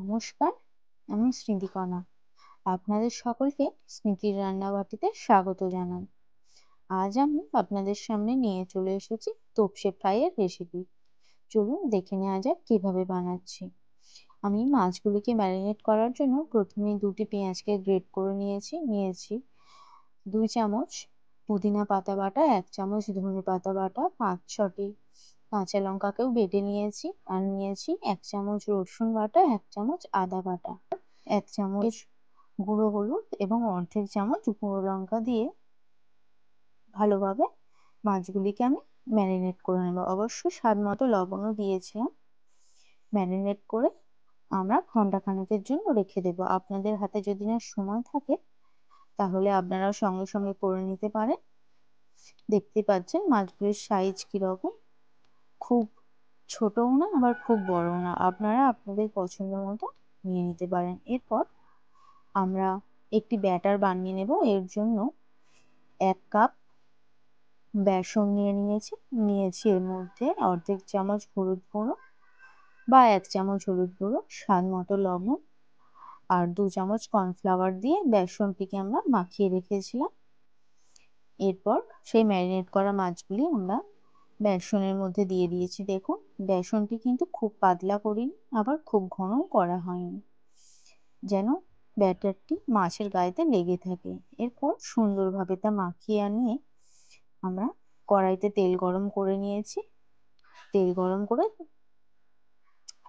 নমস্কার, আমি স্মৃতিকণা। আপনাদের সকলকে স্মৃতির রান্নাবাটিতে স্বাগত জানাই। আজ আমি আপনাদের সামনে নিয়ে চলে এসেছি তোপসে ফ্রাইয়ের রেসিপি। চলুন দেখে নেওয়া যাক কিভাবে বানাচ্ছি। আমি মাছগুলিকে ম্যারিনেট করার জন্য প্রথমে দুটি পেঁয়াজকে গ্রেট করে নিয়েছি 2 চামচ পুদিনা পাতা বাটা, 1 চামচ ধনে পাতা বাটা, 5-6টি কাঁচা লঙ্কাকেও বেটে নিয়েছি, আর নিয়েছি 1 চামচ রসুন বাটা, 1 চামচ আদা বাটা, 1 চামচ গুঁড়ো হলুদ এবং অর্ধেক চামচ গুঁড়ো লঙ্কা দিয়ে ভালোভাবে মাছগুলিকে আমি ম্যারিনেট করে নেব। অবশ্যই স্বাদ মতো লবণও দিয়েছিলাম। ম্যারিনেট করে আমরা ঘন্টাখানেকের জন্য রেখে দেব। আপনাদের হাতে যদি না সময় থাকে তাহলে আপনারা সঙ্গে সঙ্গে করে নিতে পারেন। দেখতে পাচ্ছেন মাছগুলির সাইজ কিরকম, খুব ছোটও না আবার খুব বড়ও না, আপনারা আপনাদের পছন্দ মতো নিয়ে নিতে পারেন। এরপর আমরা একটি ব্যাটার বানিয়ে নেব। এর জন্য 1 কাপ বেসন নিয়েছি এর মধ্যে অর্ধেক চামচ হলুদ গুঁড়ো বা 1 চামচ হলুদ গুঁড়ো, স্বাদ মতো লবণ আর 2 চামচ কর্নফ্লাওয়ার দিয়ে বেসনটিকে আমরা মাখিয়ে রেখেছিলাম। এরপর সেই ম্যারিনেট করা মাছগুলি আমরা বেসনের মধ্যে দিয়ে দিয়েছি। দেখুন, বেসনটি কিন্তু খুব পাতলা করিনি, আবার খুব ঘনও করা হয়নি, যেন ব্যাটারটি মাছের গায়েতে লেগে থাকে। এরপর সুন্দরভাবে তা মাখিয়ে নিয়ে আমরা কড়াইতে তেল গরম করে নিয়েছি। তেল গরম করে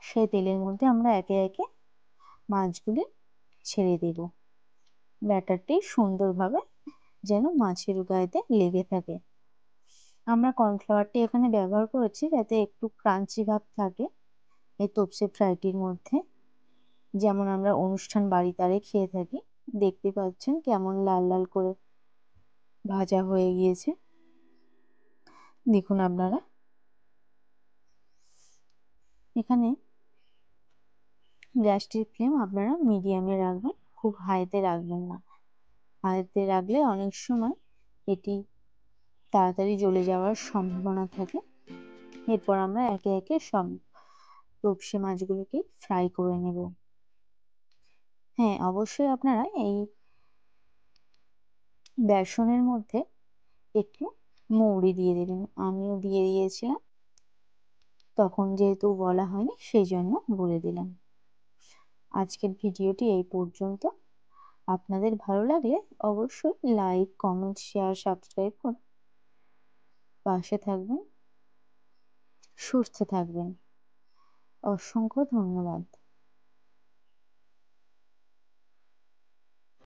সেই তেলের মধ্যে আমরা একে একে মাছগুলি ছেড়ে দেব। ব্যাটারটি সুন্দরভাবে যেন মাছের গায়েতে লেগে থাকে। আমরা কর্নফ্লাওয়ারটি এখানে ব্যবহার করেছি যাতে একটু ক্রাঞ্চি ভাব থাকে এই তোপসে ফ্রাইটির মধ্যে, যেমন আমরা অনুষ্ঠান বাড়িতে খেয়ে থাকি। দেখতে পাচ্ছেন কেমন লাল লাল করে ভাজা হয়ে গিয়েছে। দেখুন আপনারা এখানে গ্যাসটির ফ্লেম আপনারা মিডিয়ামে রাখবেন, খুব হাইতে রাখবেন না। হাইতে রাখলে অনেক সময় এটি তাড়াতাড়ি জ্বলে যাওয়ার সম্ভাবনা থাকে। এরপর আমরা একে একে সব তোপসে মাছগুলোকে ফ্রাই করে নেব। হ্যাঁ, অবশ্যই আপনারা এই বেসনের মধ্যে একটু মৌরি দিয়ে দেবেন। আমিও দিয়ে দিয়েছিলাম, তখন যেহেতু বলা হয়নি সেই জন্য বলে দিলাম। আজকের ভিডিওটি এই পর্যন্ত। আপনাদের ভালো লাগলে অবশ্যই লাইক, কমেন্ট, শেয়ার, সাবস্ক্রাইব করে পাশে থাকবেন। সুস্থ থাকবেন। অসংখ্য ধন্যবাদ।